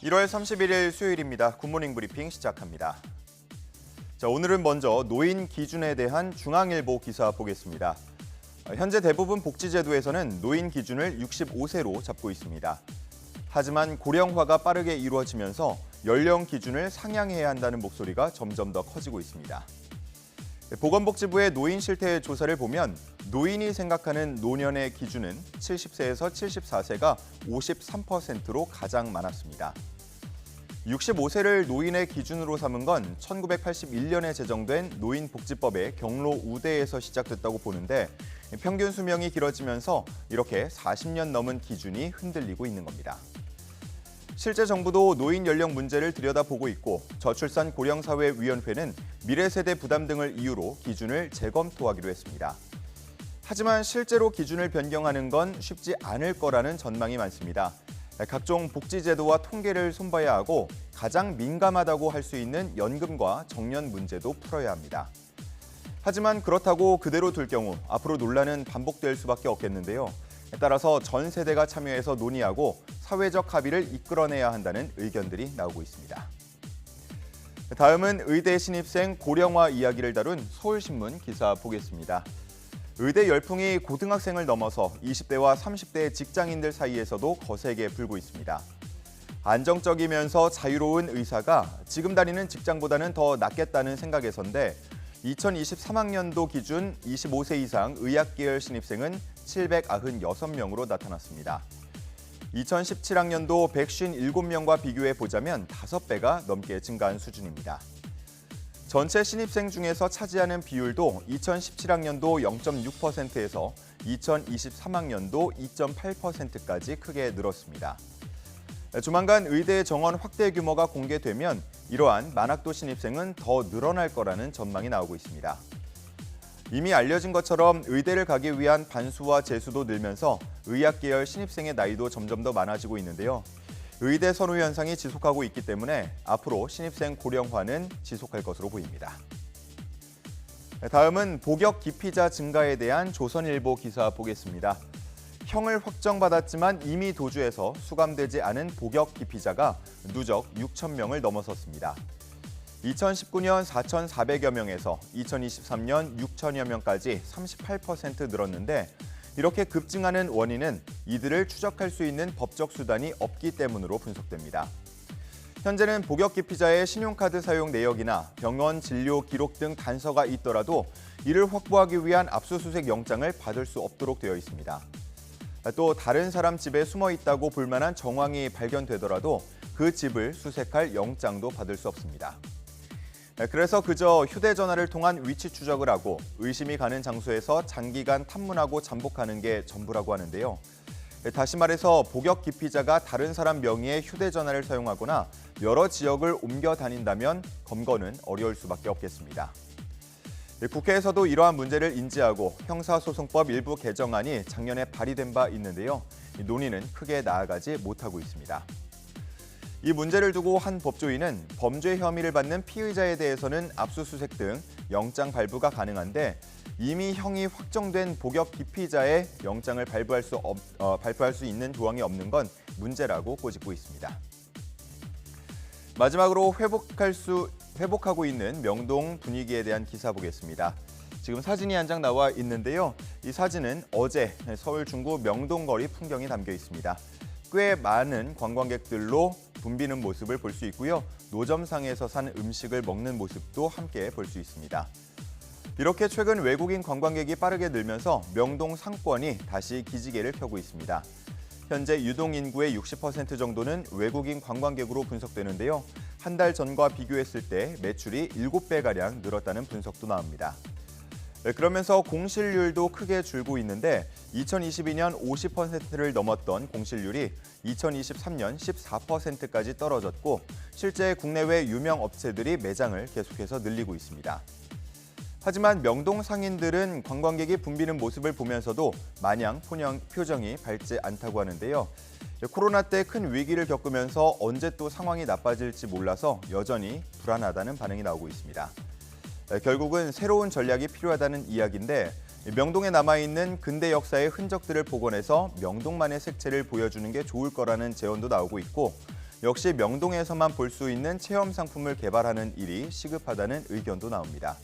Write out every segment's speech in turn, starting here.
1월 31일 수요일입니다. 굿모닝 브리핑 시작합니다. 자, 오늘은 먼저 노인 기준에 대한 중앙일보 기사 보겠습니다. 현재 대부분 복지제도에서는 노인 기준을 65세로 잡고 있습니다. 하지만 고령화가 빠르게 이루어지면서 연령 기준을 상향해야 한다는 목소리가 점점 더 커지고 있습니다. 보건복지부의 노인 실태 조사를 보면 노인이 생각하는 노년의 기준은 70세에서 74세가 53%로 가장 많았습니다. 65세를 노인의 기준으로 삼은 건 1981년에 제정된 노인복지법의 경로 우대에서 시작됐다고 보는데 평균 수명이 길어지면서 이렇게 40년 넘은 기준이 흔들리고 있는 겁니다. 실제 정부도 노인 연령 문제를 들여다보고 있고 저출산 고령사회위원회는 미래세대 부담 등을 이유로 기준을 재검토하기로 했습니다. 하지만 실제로 기준을 변경하는 건 쉽지 않을 거라는 전망이 많습니다. 각종 복지제도와 통계를 손봐야 하고 가장 민감하다고 할 수 있는 연금과 정년 문제도 풀어야 합니다. 하지만 그렇다고 그대로 둘 경우 앞으로 논란은 반복될 수밖에 없겠는데요. 따라서 전 세대가 참여해서 논의하고 사회적 합의를 이끌어내야 한다는 의견들이 나오고 있습니다. 다음은 의대 신입생 고령화 이야기를 다룬 서울신문 기사 보겠습니다. 의대 열풍이 고등학생을 넘어서 20대와 30대 직장인들 사이에서도 거세게 불고 있습니다. 안정적이면서 자유로운 의사가 지금 다니는 직장보다는 더 낫겠다는 생각에서인데 2023학년도 기준 25세 이상 의학계열 신입생은 796명으로 나타났습니다. 2017학년도 157명과 비교해 보자면 5배가 넘게 증가한 수준입니다. 전체 신입생 중에서 차지하는 비율도 2017학년도 0.6%에서 2023학년도 2.8%까지 크게 늘었습니다. 조만간 의대 정원 확대 규모가 공개되면 이러한 만학도 신입생은 더 늘어날 거라는 전망이 나오고 있습니다. 이미 알려진 것처럼 의대를 가기 위한 반수와 재수도 늘면서 의학 계열 신입생의 나이도 점점 더 많아지고 있는데요. 의대 선호 현상이 지속하고 있기 때문에 앞으로 신입생 고령화는 지속할 것으로 보입니다. 다음은 복역 기피자 증가에 대한 조선일보 기사 보겠습니다. 형을 확정받았지만 이미 도주해서 수감되지 않은 복역 기피자가 누적 6천 명을 넘어섰습니다. 2019년 4,400여 명에서 2023년 6천여 명까지 38% 늘었는데 이렇게 급증하는 원인은 이들을 추적할 수 있는 법적 수단이 없기 때문으로 분석됩니다. 현재는 복역 기피자의 신용카드 사용 내역이나 병원 진료 기록 등 단서가 있더라도 이를 확보하기 위한 압수수색 영장을 받을 수 없도록 되어 있습니다. 또 다른 사람 집에 숨어 있다고 볼 만한 정황이 발견되더라도 그 집을 수색할 영장도 받을 수 없습니다. 그래서 그저 휴대전화를 통한 위치 추적을 하고 의심이 가는 장소에서 장기간 탐문하고 잠복하는 게 전부라고 하는데요. 다시 말해서 복역 기피자가 다른 사람 명의의 휴대전화를 사용하거나 여러 지역을 옮겨 다닌다면 검거는 어려울 수밖에 없겠습니다. 국회에서도 이러한 문제를 인지하고 형사소송법 일부 개정안이 작년에 발의된 바 있는데요. 논의는 크게 나아가지 못하고 있습니다. 이 문제를 두고 한 법조인은 범죄 혐의를 받는 피의자에 대해서는 압수수색 등 영장 발부가 가능한데 이미 형이 확정된 복역 기피자의 영장을 발부할 수 있는 조항이 없는 건 문제라고 꼬집고 있습니다. 마지막으로 회복하고 있는 명동 분위기에 대한 기사 보겠습니다. 지금 사진이 한 장 나와 있는데요. 이 사진은 어제 서울 중구 명동거리 풍경이 담겨 있습니다. 꽤 많은 관광객들로 붐비는 모습을 볼 수 있고요. 노점상에서 산 음식을 먹는 모습도 함께 볼 수 있습니다. 이렇게 최근 외국인 관광객이 빠르게 늘면서 명동 상권이 다시 기지개를 펴고 있습니다. 현재 유동 인구의 60% 정도는 외국인 관광객으로 분석되는데요. 한 달 전과 비교했을 때 매출이 7배가량 늘었다는 분석도 나옵니다. 그러면서 공실률도 크게 줄고 있는데 2022년 50%를 넘었던 공실률이 2023년 14%까지 떨어졌고 실제 국내외 유명 업체들이 매장을 계속해서 늘리고 있습니다. 하지만 명동 상인들은 관광객이 붐비는 모습을 보면서도 마냥 표정이 밝지 않다고 하는데요. 코로나 때 큰 위기를 겪으면서 언제 또 상황이 나빠질지 몰라서 여전히 불안하다는 반응이 나오고 있습니다. 결국은 새로운 전략이 필요하다는 이야기인데 명동에 남아있는 근대 역사의 흔적들을 복원해서 명동만의 색채를 보여주는 게 좋을 거라는 제언도 나오고 있고 역시 명동에서만 볼 수 있는 체험 상품을 개발하는 일이 시급하다는 의견도 나옵니다.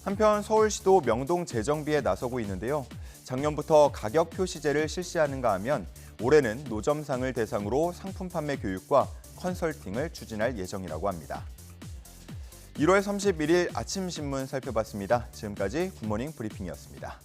한편 서울시도 명동 재정비에 나서고 있는데요. 작년부터 가격 표시제를 실시하는가 하면 올해는 노점상을 대상으로 상품 판매 교육과 컨설팅을 추진할 예정이라고 합니다. 1월 31일 아침 신문 살펴봤습니다. 지금까지 굿모닝 브리핑이었습니다.